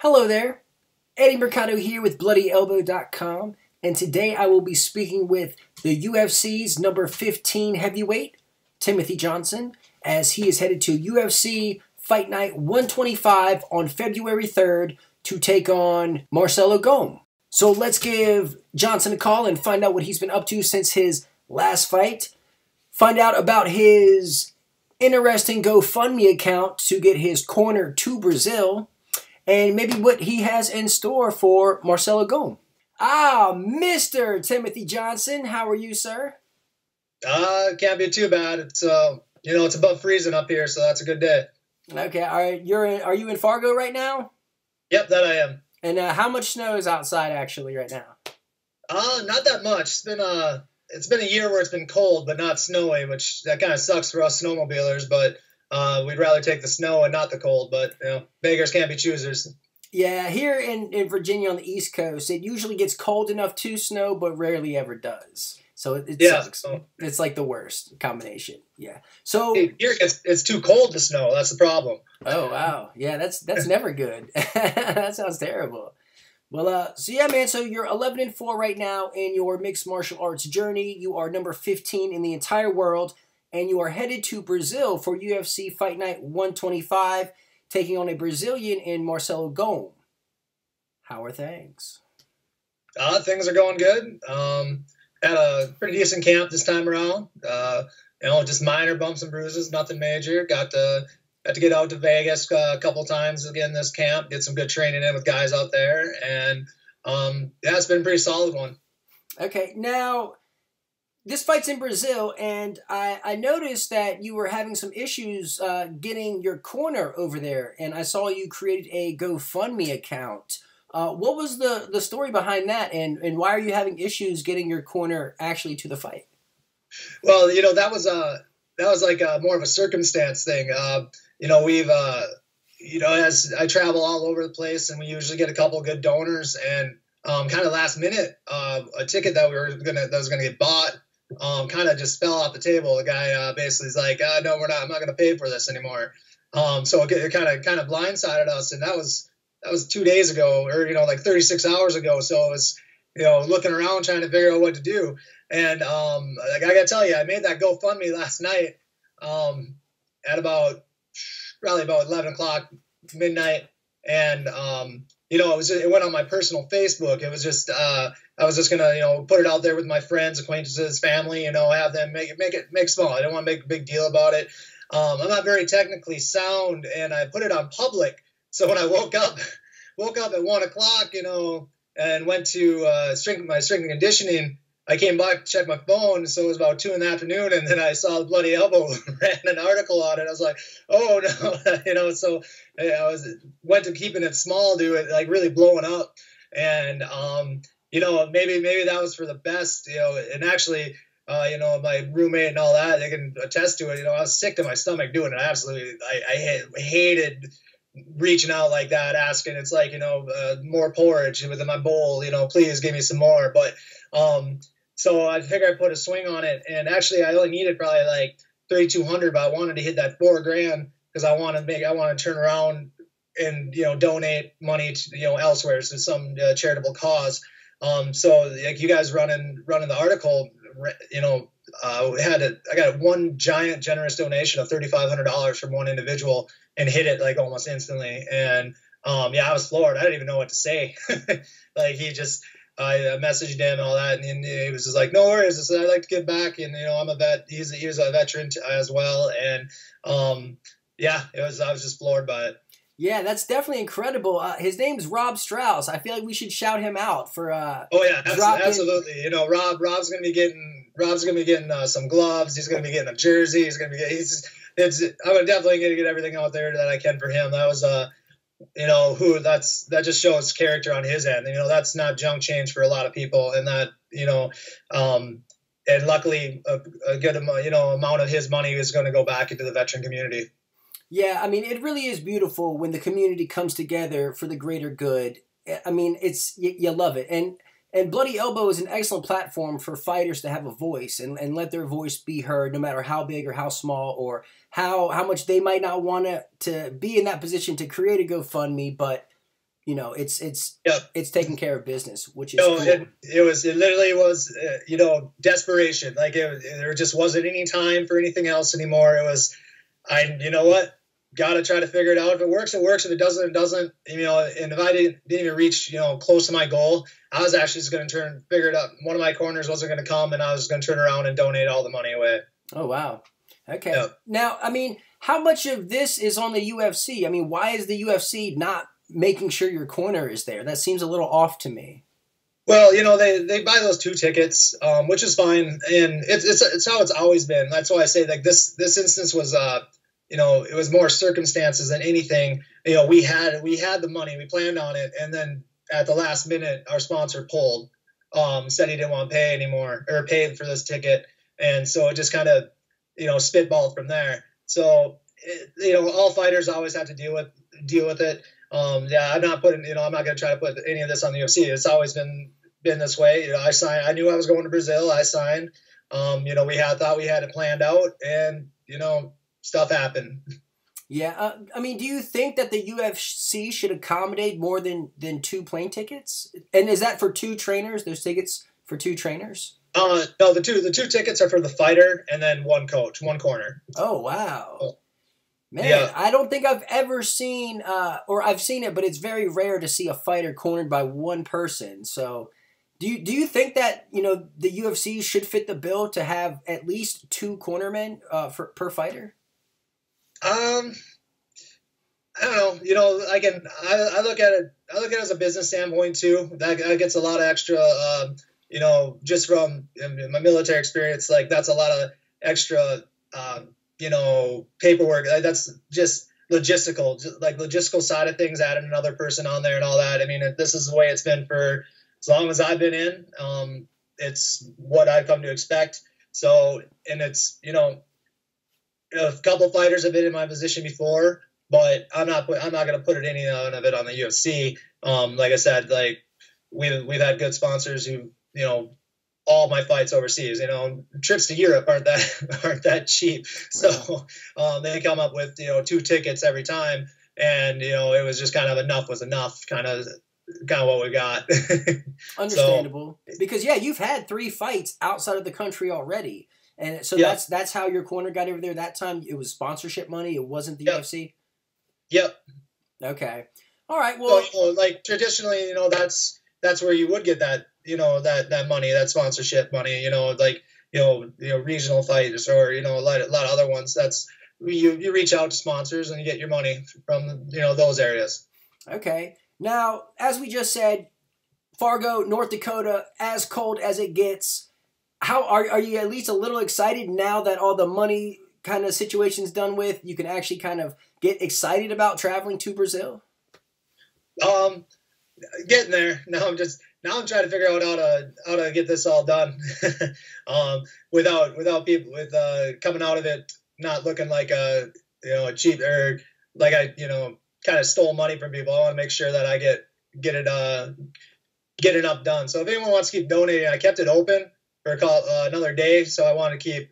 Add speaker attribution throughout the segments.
Speaker 1: Hello there, Eddie Mercado here with BloodyElbow.com, and today I will be speaking with the UFC's number 15 heavyweight, Timothy Johnson, as he is headed to UFC Fight Night 125 on February 3rd to take on Marcelo Golm. So let's give Johnson a call and find out what he's been up to since his last fight, find out about his interesting GoFundMe account to get his corner to Brazil, and maybe what he has in store for Marcelo Golm. Mr. Timothy Johnson, how are you, sir?
Speaker 2: Can't be too bad. It's it's above freezing up here, so that's a good day.
Speaker 1: Okay, all right. Are you in Fargo right now?
Speaker 2: Yep, that I am.
Speaker 1: And how much snow is outside actually right now?
Speaker 2: Not that much. It's been a year where it's been cold but not snowy, which that kind of sucks for us snowmobilers. But we'd rather take the snow and not the cold. But beggars can't be choosers.
Speaker 1: Yeah, here in Virginia on the East Coast, it usually gets cold enough to snow, but rarely ever does. So it sucks. It's like the worst combination. Yeah. So
Speaker 2: here it's too cold to snow. That's the problem.
Speaker 1: Oh wow. Yeah, that's never good. That sounds terrible. Well, so yeah, man. So you're 11-4 right now in your mixed martial arts journey. You are number 15 in the entire world, and you are headed to Brazil for UFC Fight Night 125, taking on a Brazilian in Marcelo Golm. How are things?
Speaker 2: Things are going good. Had a pretty decent camp this time around. Just minor bumps and bruises, nothing major. Got to get out to Vegas a couple times again this camp. Did some good training in with guys out there, and it's been a pretty solid one.
Speaker 1: Okay, now this fight's in Brazil, and I noticed that you were having some issues getting your corner over there, and I saw you created a GoFundMe account. What was the story behind that, and why are you having issues getting your corner actually to the fight?
Speaker 2: Well, that was like more of a circumstance thing. We've as I travel all over the place, and we usually get a couple good donors, and kind of last minute, a ticket that was gonna get bought kind of just fell off the table. The guy basically is like, no, I'm not gonna pay for this anymore. So it kind of blindsided us, and that was 2 days ago, or like 36 hours ago. So it was looking around trying to figure out what to do. And I gotta tell you, I made that GoFundMe last night at probably about 11 o'clock midnight, and it went on my personal Facebook. It was just I was just gonna put it out there with my friends, acquaintances, family, have them make small. I don't want to make a big deal about it. I'm not very technically sound, and I put it on public. So when I woke up at 1 o'clock, and went to my strength and conditioning, I came back to check my phone, so it was about 2 in the afternoon, and then I saw the Bloody Elbow ran an article on it. I was like, oh no, so I went to keeping it small to it like really blowing up, and maybe that was for the best, and actually, my roommate and all that, they can attest to it. I was sick to my stomach doing it. I hated reaching out like that, asking. It's like, more porridge within my bowl, please give me some more. But so I figured I'd put a swing on it, and actually I only needed probably like 3,200, but I wanted to hit that $4,000 because I want to turn around and donate money to elsewhere to some charitable cause. So like you guys running the article, I got one giant generous donation of $3,500 from one individual and hit it like almost instantly. And I was floored. I didn't even know what to say. Like I messaged him and all that, and he was just like, no worries. I said, I'd like to give back. And, I'm a vet. He was a veteran as well. And I was just floored by it.
Speaker 1: Yeah, that's definitely incredible. His name's Rob Strauss. I feel like we should shout him out for.
Speaker 2: Oh yeah, absolutely. Rob's gonna be getting some gloves. He's gonna be getting a jersey. I'm definitely gonna get everything out there that I can for him. That was that just shows character on his end. That's not junk change for a lot of people, and that and luckily a good amount of his money is going to go back into the veteran community.
Speaker 1: Yeah, I mean, it really is beautiful when the community comes together for the greater good. I mean, you love it. And Bloody Elbow is an excellent platform for fighters to have a voice and let their voice be heard, no matter how big or how small or how much they might not want to be in that position to create a GoFundMe. But
Speaker 2: Yep.
Speaker 1: it's taking care of business, which is
Speaker 2: No,
Speaker 1: cool.
Speaker 2: it literally was, desperation. Like there just wasn't any time for anything else anymore. It was, you know what, got to try to figure it out. If it works, it works. If it doesn't, it doesn't. And if I didn't even reach, close to my goal, I was actually just going to figure it out. One of my corners wasn't going to come, and I was going to turn around and donate all the money away.
Speaker 1: Oh, wow. Okay.
Speaker 2: Yeah.
Speaker 1: Now, I mean, how much of this is on the UFC? I mean, why is the UFC not making sure your corner is there? That seems a little off to me.
Speaker 2: Well, they buy those 2 tickets, which is fine, and it's how it's always been. That's why I say like this instance was it was more circumstances than anything. We had the money, we planned on it, and then at the last minute, our sponsor pulled, said he didn't want to pay anymore or pay for this ticket, and so it just kind of spitballed from there. So all fighters always have to deal with it. I'm not I'm not going to try to put any of this on the UFC. It's always been this way. I signed. I knew I was going to Brazil. I signed. We thought we had it planned out, and stuff happened.
Speaker 1: Yeah. I mean, do you think that the UFC should accommodate more than 2 plane tickets? And is that for 2 trainers? Those tickets for 2 trainers?
Speaker 2: No, the two tickets are for the fighter, and then 1 coach, 1 corner.
Speaker 1: Oh, wow. Man,
Speaker 2: yeah.
Speaker 1: I don't think I've ever seen, or I've seen it, but it's very rare to see a fighter cornered by 1 person. So do you think that, the UFC should fit the bill to have at least 2 cornermen per fighter?
Speaker 2: I don't know. I look at it as a business standpoint too. That gets a lot of extra, just from my military experience. Like that's a lot of extra, paperwork. That's just logistical side of things, adding another person on there and all that. I mean, this is the way it's been for as long as I've been in. It's what I've come to expect. So, and it's, a couple fighters have been in my position before, but I'm not going to put any of it on the UFC. Like I said, like we've had good sponsors who, all my fights overseas, trips to Europe aren't that cheap. So, they come up with, 2 tickets every time. And, it was just kind of enough was enough, kind of what we got.
Speaker 1: Understandable. So, because you've had 3 fights outside of the country already. And so that's how your corner got over there that time. It was sponsorship money. It wasn't the UFC.
Speaker 2: Yep.
Speaker 1: Okay. All right. Well,
Speaker 2: like traditionally, that's where you would get that, that money, that sponsorship money. Regional fighters or a lot of other ones. That's you reach out to sponsors and you get your money from those areas.
Speaker 1: Okay. Now, as we just said, Fargo, North Dakota, as cold as it gets. How are you at least a little excited now that all the money kind of situation's done with? You can actually kind of get excited about traveling to Brazil?
Speaker 2: Getting there. Now I'm trying to figure out how to get this all done. Without people coming out of it not looking like a cheap or like I kind of stole money from people. I want to make sure that I get enough done. So if anyone wants to keep donating, I kept it open for another day, so I want to keep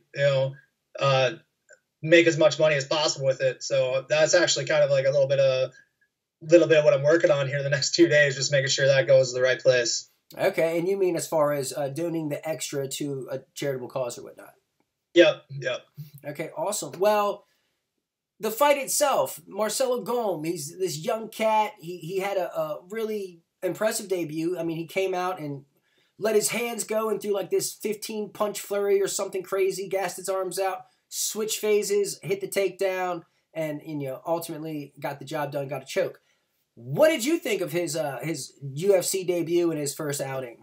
Speaker 2: make as much money as possible with it. So that's actually kind of like a little bit of what I'm working on here the next 2 days, just making sure that goes to the right place.
Speaker 1: Okay, and you mean as far as donating the extra to a charitable cause or whatnot?
Speaker 2: Yep.
Speaker 1: Okay, awesome. Well, the fight itself, Marcelo Golm, he's this young cat. He had a really impressive debut. I mean, he came out and let his hands go and threw like this 15-punch flurry or something crazy, gassed his arms out, switch phases, hit the takedown, and ultimately got the job done, got a choke. What did you think of his UFC debut and his first outing?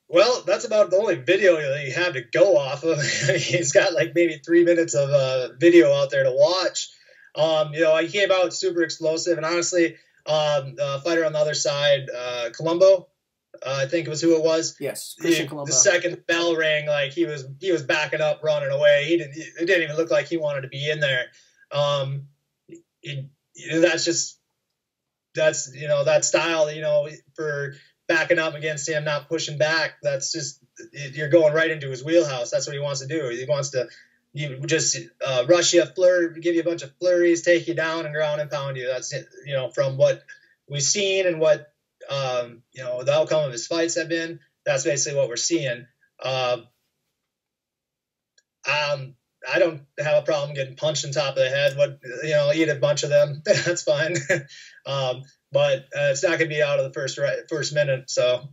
Speaker 2: Well, that's about the only video that he had to go off of. He's got like maybe 3 minutes of video out there to watch. He came out super explosive, and honestly, the fighter on the other side, Colombo, I think it was who it was.
Speaker 1: Yes, Christian Colombo.
Speaker 2: The second bell rang, like he was backing up, running away. It didn't even look like he wanted to be in there. That's that style, for backing up against him, not pushing back. That's just, you're going right into his wheelhouse. That's what he wants to do. He wants to you just rush you, give you a bunch of flurries, take you down, and ground and pound you. That's it, from what we've seen and what the outcome of his fights have been. That's basically what we're seeing. I don't have a problem getting punched on top of the head. Eat a bunch of them. That's fine. But it's not going to be out of the first minute. So.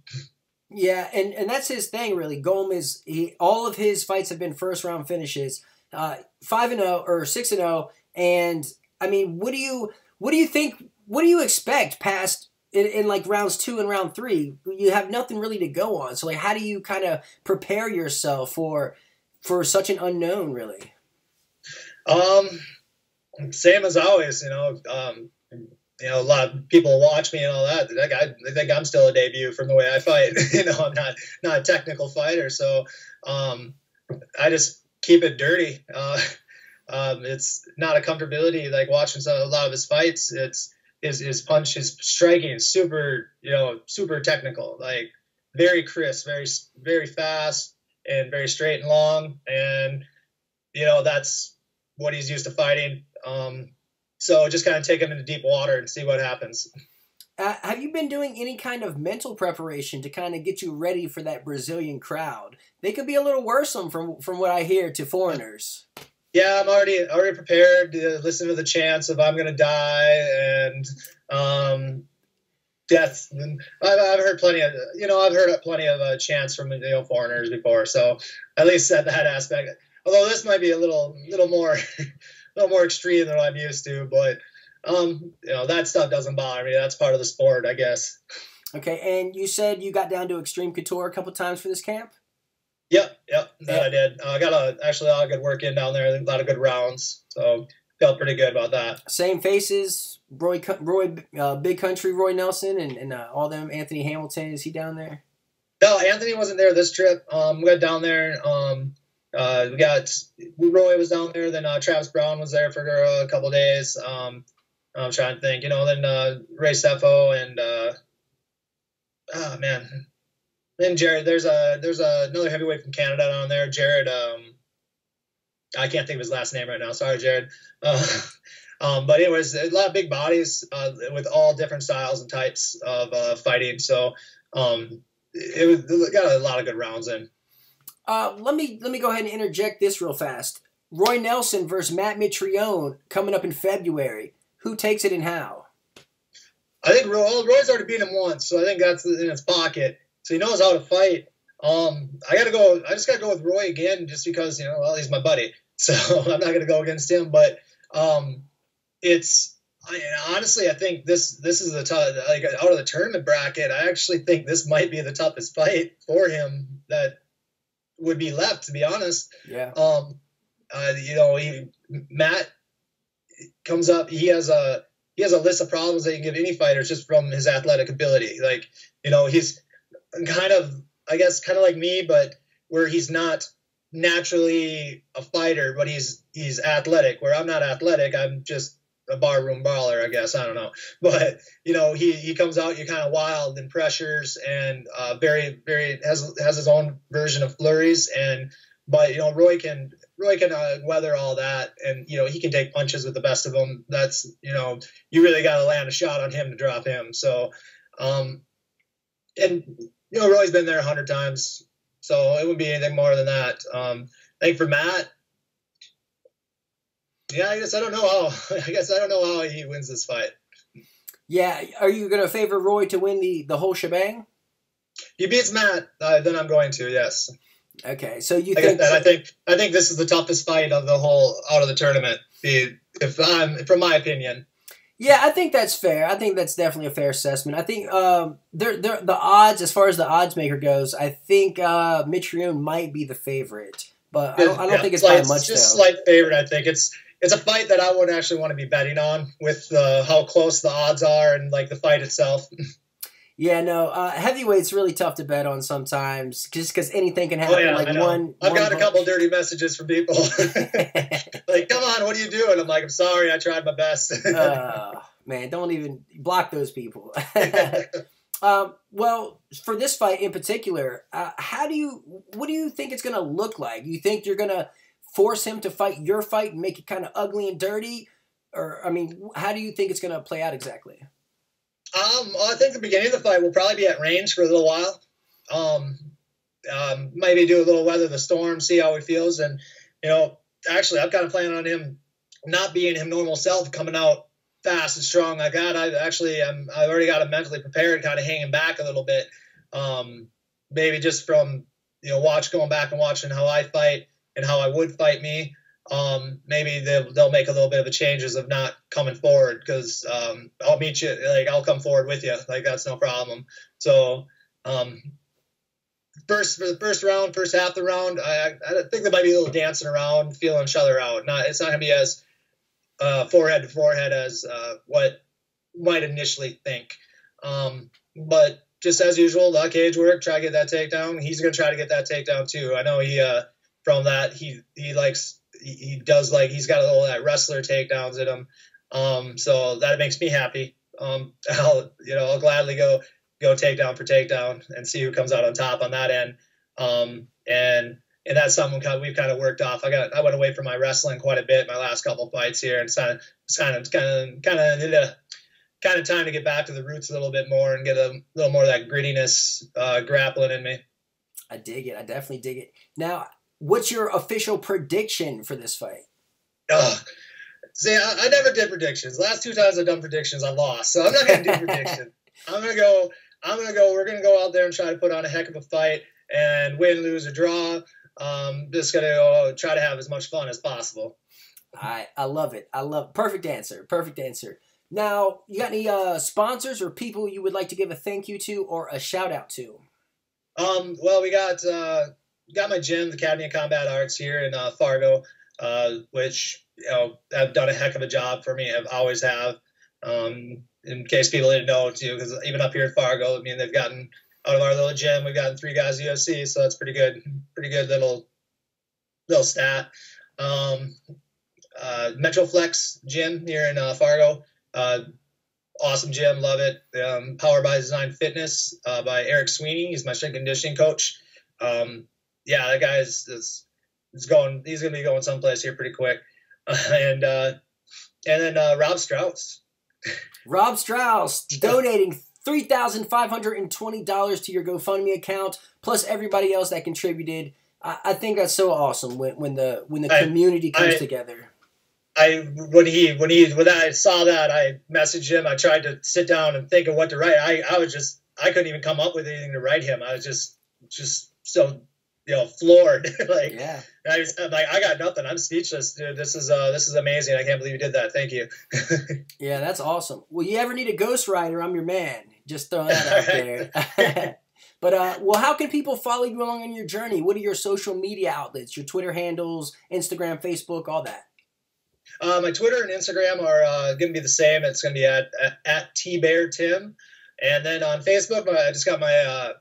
Speaker 1: Yeah, and that's his thing, really. Golm all of his fights have been first round finishes, 5-0 or 6-0. And I mean, what do you think? What do you expect past in like rounds 2 and round 3? You have nothing really to go on. So like, how do you kind of prepare yourself for such an unknown, really?
Speaker 2: Same as always. A lot of people watch me and all that. They think I'm still a debut from the way I fight. I'm not a technical fighter, so I just keep it dirty. It's not a comfortability like watching a lot of his fights. It's his punch, his striking is super technical, like very crisp, very very fast, and very straight and long. And that's what he's used to fighting. So just kind of take him into deep water and see what happens.
Speaker 1: Have you been doing any kind of mental preparation to kind of get you ready for that Brazilian crowd? They could be a little worrisome from what I hear to foreigners.
Speaker 2: Yeah, I'm already prepared to listen to the chants of "I'm gonna die" and death. And I've heard plenty of chants from foreigners before. So at least at that aspect. Although this might be a little more. A little more extreme than what I'm used to, but that stuff doesn't bother me. That's part of the sport, I guess.
Speaker 1: Okay, and you said you got down to Extreme Couture a couple times for this camp?
Speaker 2: Yep, I did. I got actually a lot of good work in down there, a lot of good rounds, so felt pretty good about that.
Speaker 1: Same faces, Roy Big Country, Roy Nelson, and all them. Anthony Hamilton, is he down there?
Speaker 2: No, Anthony wasn't there this trip. We got down there. We got Roy was down there. Then Travis Brown was there for a couple of days. I'm trying to think. Then Ray Sefo and Then Jared. There's another heavyweight from Canada down there. Jared. I can't think of his last name right now. Sorry, Jared. But it was a lot of big bodies with all different styles and types of fighting. So it got a lot of good rounds in.
Speaker 1: Let me go ahead and interject this real fast. Roy Nelson versus Matt Mitrione coming up in February. Who takes it and how?
Speaker 2: I think Roy's already beat him once, so I think that's in his pocket. So he knows how to fight. I just gotta go with Roy again, just because he's my buddy. So I'm not gonna go against him. But honestly, I think this is out of the tournament bracket. I actually think this might be the toughest fight for him that would be left, to be honest.
Speaker 1: Yeah.
Speaker 2: Matt comes up. He has a list of problems that you can give any fighter just from his athletic ability. Like, he's kind of like me, but where he's not naturally a fighter, but he's athletic. Where I'm not athletic, I'm just a barroom brawler, I guess. I don't know, but he comes out, you're kind of wild and pressures, and very very has his own version of flurries, but Roy can weather all that, and he can take punches with the best of them. That's you really got to land a shot on him to drop him. So Roy's been there 100 times, so it wouldn't be anything more than that. I think for Matt, yeah, I guess I don't know how he wins this fight.
Speaker 1: Yeah, are you going to favor Roy to win the whole shebang?
Speaker 2: If he beats Matt, then I'm going to, yes.
Speaker 1: Okay, so you think
Speaker 2: that? I think this is the toughest fight of the whole out of the tournament. From my opinion.
Speaker 1: Yeah, I think that's fair. I think that's definitely a fair assessment. I think the odds, as far as the odds maker goes, I think Mitrione might be the favorite, but I don't think it's by much.
Speaker 2: It's just slight favorite. I think it's a fight that I would actually want to be betting on with how close the odds are and like the fight itself.
Speaker 1: Yeah, no, heavyweight's really tough to bet on sometimes, just because anything can happen.
Speaker 2: Oh, yeah, I've got a couple dirty messages from people. Like, come on, what are you doing? I'm like, I'm sorry, I tried my best.
Speaker 1: Man, don't even block those people. Well, for this fight in particular, what do you think it's going to look like? You think you're going to force him to fight your fight and make it kind of ugly and dirty? Or, I mean, how do you think it's going to play out exactly?
Speaker 2: I think the beginning of the fight will probably be at range for a little while. Maybe do a little weather the storm, see how he feels. And, actually, I'm kind of planning on him not being him normal self, coming out fast and strong like that. I've already got him mentally prepared, kind of hanging back a little bit. Maybe just from, going back and watching how I fight and how I would fight me. Maybe they'll make a little bit of a changes of not coming forward, because I'll meet you, like I'll come forward with you, like that's no problem. So for the first round, first half of the round, I think there might be a little dancing around, feeling each other out. It's not gonna be as forehead to forehead as what you might initially think. But just as usual, a lot of cage work, try to get that takedown. He's gonna try to get that takedown too. I know from that he's got a little of that wrestler takedowns in him. So that makes me happy. I'll gladly go takedown for takedown and see who comes out on top on that end. And that's something we've kind of worked off. I went away from my wrestling quite a bit in my last couple fights here, and it's kind of time to get back to the roots a little bit more and get a little more of that grittiness grappling in me.
Speaker 1: I dig it. I definitely dig it. Now, what's your official prediction for this fight?
Speaker 2: See, I never did predictions. Last two times I've done predictions, I lost. So I'm not going to do predictions. We're going to go out there and try to put on a heck of a fight and win, lose, or draw. Just going to try to have as much fun as possible.
Speaker 1: I love it. Perfect answer. Perfect answer. Now, you got any sponsors or people you would like to give a thank you to or a shout out to?
Speaker 2: Well, we got my gym, the Academy of Combat Arts here in Fargo, which have done a heck of a job for me. I've always have. In case people didn't know too, because even up here in Fargo, I mean, they've gotten out of our little gym, we've gotten 3 guys UFC, so that's pretty good little stat. Metroflex gym here in Fargo, awesome gym, love it. Powered by Design Fitness by Eric Sweeney, he's my strength and conditioning coach. That guy is going. He's going to be going someplace here pretty quick. And then Rob Strauss.
Speaker 1: Rob Strauss donating $3,520 to your GoFundMe account, plus everybody else that contributed. I think that's so awesome when the community comes together.
Speaker 2: When I saw that, I messaged him. I tried to sit down and think of what to write. I couldn't even come up with anything to write him. I was just so floored. I'm like, I got nothing. I'm speechless, dude. This is amazing. I can't believe you did that. Thank you.
Speaker 1: Yeah, that's awesome. Well, you ever need a ghostwriter, I'm your man. Just throwing that out there. But how can people follow you along on your journey? What are your social media outlets? Your Twitter handles, Instagram, Facebook, all that.
Speaker 2: My Twitter and Instagram are going to be the same. It's going to be at tbeartim, and then on Facebook, I just got my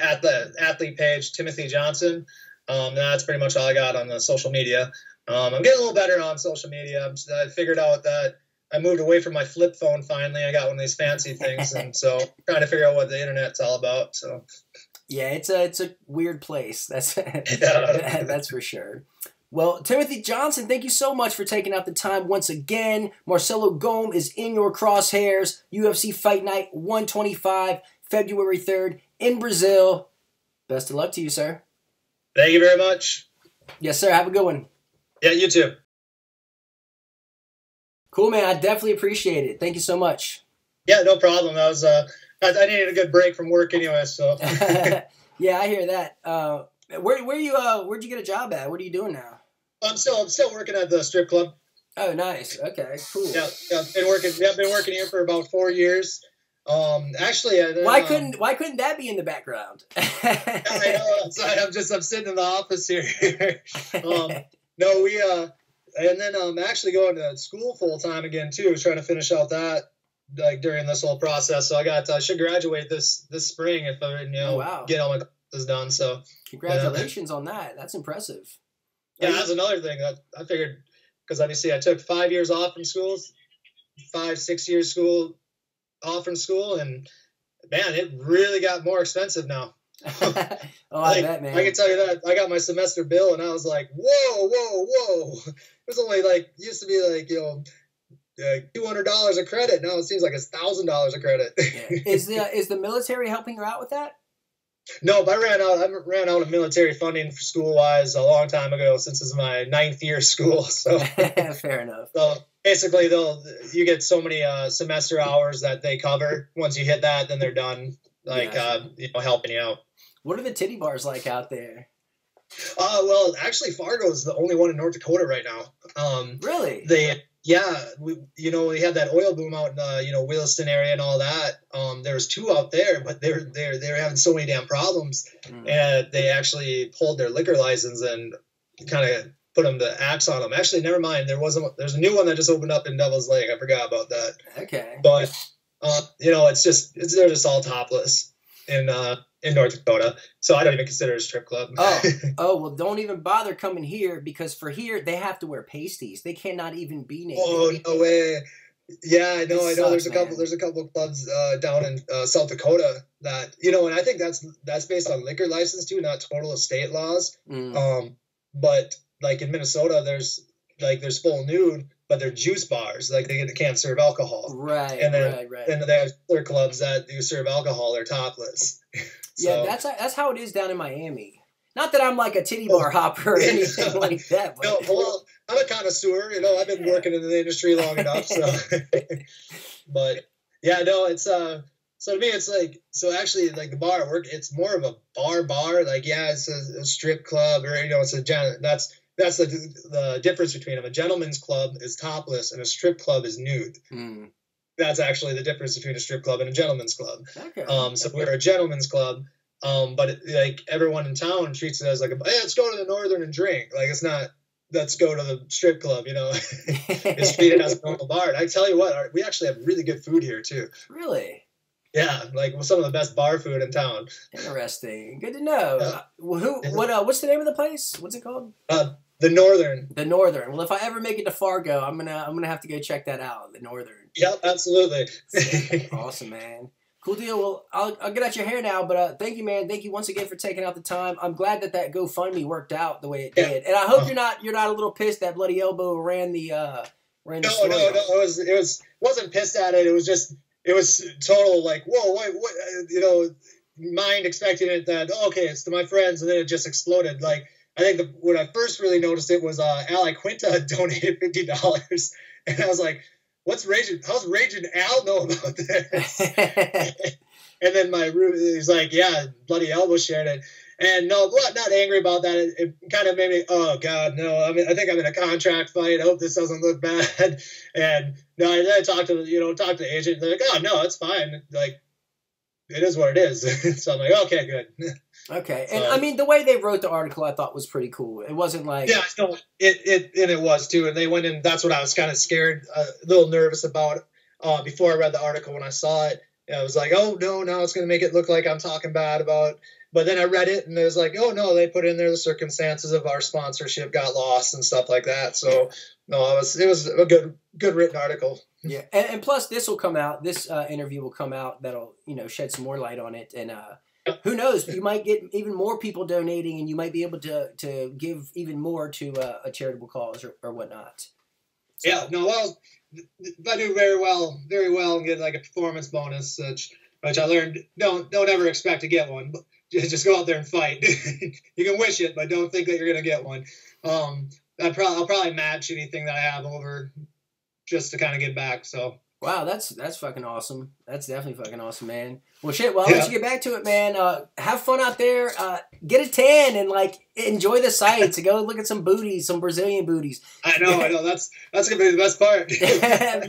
Speaker 2: at the athlete page, Timothy Johnson. That's pretty much all I got on the social media. I'm getting a little better on social media. I figured out that I moved away from my flip phone finally. I got one of these fancy things, and so trying to figure out what the internet's all about. So
Speaker 1: yeah, it's a weird place. That's that's for sure. Well, Timothy Johnson, thank you so much for taking out the time once again. Marcelo Golm is in your crosshairs. UFC Fight Night 125, February 3rd in Brazil. Best of luck to you, sir.
Speaker 2: Thank you very much.
Speaker 1: Yes, sir. Have a good one.
Speaker 2: Yeah, you too.
Speaker 1: Cool, man. I definitely appreciate it. Thank you so much.
Speaker 2: Yeah, no problem. I needed a good break from work anyway, so.
Speaker 1: Yeah, I hear that. Where'd you get a job at? What are you doing now?
Speaker 2: I'm still working at the strip club.
Speaker 1: Oh, nice. Okay, cool.
Speaker 2: Yeah, been working here for about 4 years. Actually,
Speaker 1: why couldn't that be in the background?
Speaker 2: I know. I'm sitting in the office here. And then I'm actually going to school full time again too. Trying to finish out that during this whole process. So I should graduate this spring if I get all my classes done. So
Speaker 1: congratulations on that. That's impressive.
Speaker 2: Yeah, that's another thing that I figured, because obviously I took 5 years off from school, 5-6 years off from school, and man, it really got more expensive now.
Speaker 1: Oh, I bet, man.
Speaker 2: I can tell you that. I got my semester bill, and I was like, whoa, whoa, whoa. It was only like, used to be like, $200 a credit. Now it seems like it's $1,000 a credit.
Speaker 1: Yeah. Is the military helping you out with that?
Speaker 2: No, but I ran out of military funding for school wise a long time ago, since this is my 9th year of school. So
Speaker 1: fair enough.
Speaker 2: So basically, you get so many semester hours that they cover. Once you hit that, then they're done, helping you out.
Speaker 1: What are the titty bars like out there?
Speaker 2: Well, actually, Fargo is the only one in North Dakota right now.
Speaker 1: Really?
Speaker 2: We had that oil boom out in Williston area and all that. There was 2 out there, but they were having so many damn problems, and they actually pulled their liquor license and kind of put them to axe on them. Actually, never mind. There's a new one that just opened up in Devil's Lake. I forgot about that.
Speaker 1: Okay.
Speaker 2: But they're just all topless in North Dakota, so I don't even consider it a strip club.
Speaker 1: Oh, well, don't even bother coming here, because for here they have to wear pasties. They cannot even be naked.
Speaker 2: Oh, no way. Yeah, I know.
Speaker 1: Sucks,
Speaker 2: There's a couple of clubs down in South Dakota that, and I think that's based on liquor license too, not total state laws. But like in Minnesota, there's full nude, but they're juice bars. Like they can't serve alcohol.
Speaker 1: Right.
Speaker 2: And then
Speaker 1: right.
Speaker 2: and they have other clubs that do serve alcohol. They're topless.
Speaker 1: Yeah, that's how it is down in Miami. Not that I'm like a titty bar hopper or anything like that. But.
Speaker 2: No, well, I'm a connoisseur. I've been working in the industry long enough. So, but yeah, no, it's so to me, it's like, so actually, like the bar at work, it's more of a bar. Like, yeah, it's a strip club, or it's that's the difference between them. A gentleman's club is topless, and a strip club is nude. That's actually the difference between a strip club and a gentleman's club.
Speaker 1: Okay.
Speaker 2: So we're a gentleman's club, but like everyone in town treats it as like, hey, let's go to the Northern and drink. Like, it's not, let's go to the strip club, It's treated as a normal bar. And I tell you what, we actually have really good food here too.
Speaker 1: Really?
Speaker 2: Yeah, like some of the best bar food in town.
Speaker 1: Interesting. Good to know. What's the name of the place? What's it called?
Speaker 2: The Northern.
Speaker 1: The Northern. Well, if I ever make it to Fargo, I'm gonna have to go check that out. The Northern.
Speaker 2: Yep, absolutely.
Speaker 1: Awesome, man. Cool deal. Well, I'll get at your hair now, but thank you, man. Thank you once again for taking out the time. I'm glad that GoFundMe worked out the way it did, and I hope you're not a little pissed that Bloody Elbow ran the
Speaker 2: No. It wasn't pissed at it. It was total like, whoa, what, mind expecting it that, okay, it's to my friends, and then it just exploded. Like, I think when I first really noticed it was Ali Quinta donated $50, and I was like, how's Raging Al know about this? And then my room, he's like, yeah, Bloody Elbow shared it. And no, not angry about that. It kind of made me, oh God, no. I mean, I think I'm in a contract fight. I hope this doesn't look bad. And no, and then I talked to the agent. They're like, oh no, it's fine. Like, it is what it is. So I'm like, okay, good.
Speaker 1: Okay, and I mean, the way they wrote the article, I thought was pretty cool. It wasn't like,
Speaker 2: yeah, no, it was too. And they went in. That's what I was kind of scared, a little nervous about before I read the article. When I saw it, I was like, oh no, now it's going to make it look like I'm talking bad about. But then I read it, and it was like, oh no, they put in there the circumstances of our sponsorship got lost and stuff like that. So no, it was a good written article.
Speaker 1: Yeah, and plus this will come out. This interview will come out that'll shed some more light on it, and who knows? You might get even more people donating, and you might be able to give even more to a charitable cause or whatnot. So,
Speaker 2: yeah, no, well, if I do very well, and get like a performance bonus, which I learned, don't ever expect to get one. But just go out there and fight. You can wish it, but don't think that you're gonna get one. I'll probably match anything that I have over, just to kind of get back. So.
Speaker 1: Wow, that's fucking awesome. That's definitely fucking awesome, man. Well, shit. Well, I'll let you get back to it, man. Have fun out there. Get a tan and enjoy the sights. And go look at some booties, some Brazilian booties.
Speaker 2: I know. That's gonna be the best part.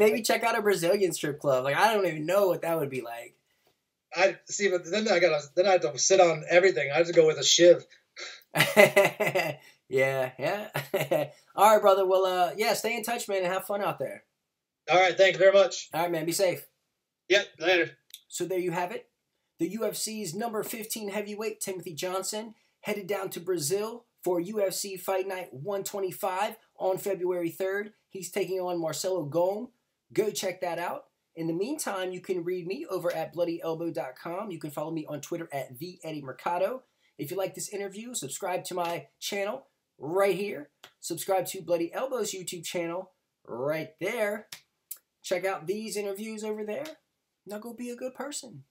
Speaker 1: Maybe check out a Brazilian strip club. Like, I don't even know what that would be like.
Speaker 2: I see, but then I have to sit on everything. I have to go with a shiv.
Speaker 1: Yeah. All right, brother. Well, yeah, stay in touch, man, and have fun out there.
Speaker 2: All right, thank you very much.
Speaker 1: All right, man, be safe.
Speaker 2: Yep, later.
Speaker 1: So there you have it. The UFC's number 15 heavyweight, Timothy Johnson, headed down to Brazil for UFC Fight Night 125 on February 3rd. He's taking on Marcelo Golm. Go check that out. In the meantime, you can read me over at bloodyelbow.com. You can follow me on Twitter at @TheEddieMercado. If you like this interview, subscribe to my channel right here. Subscribe to Bloody Elbow's YouTube channel right there. Check out these interviews over there. Now go be a good person.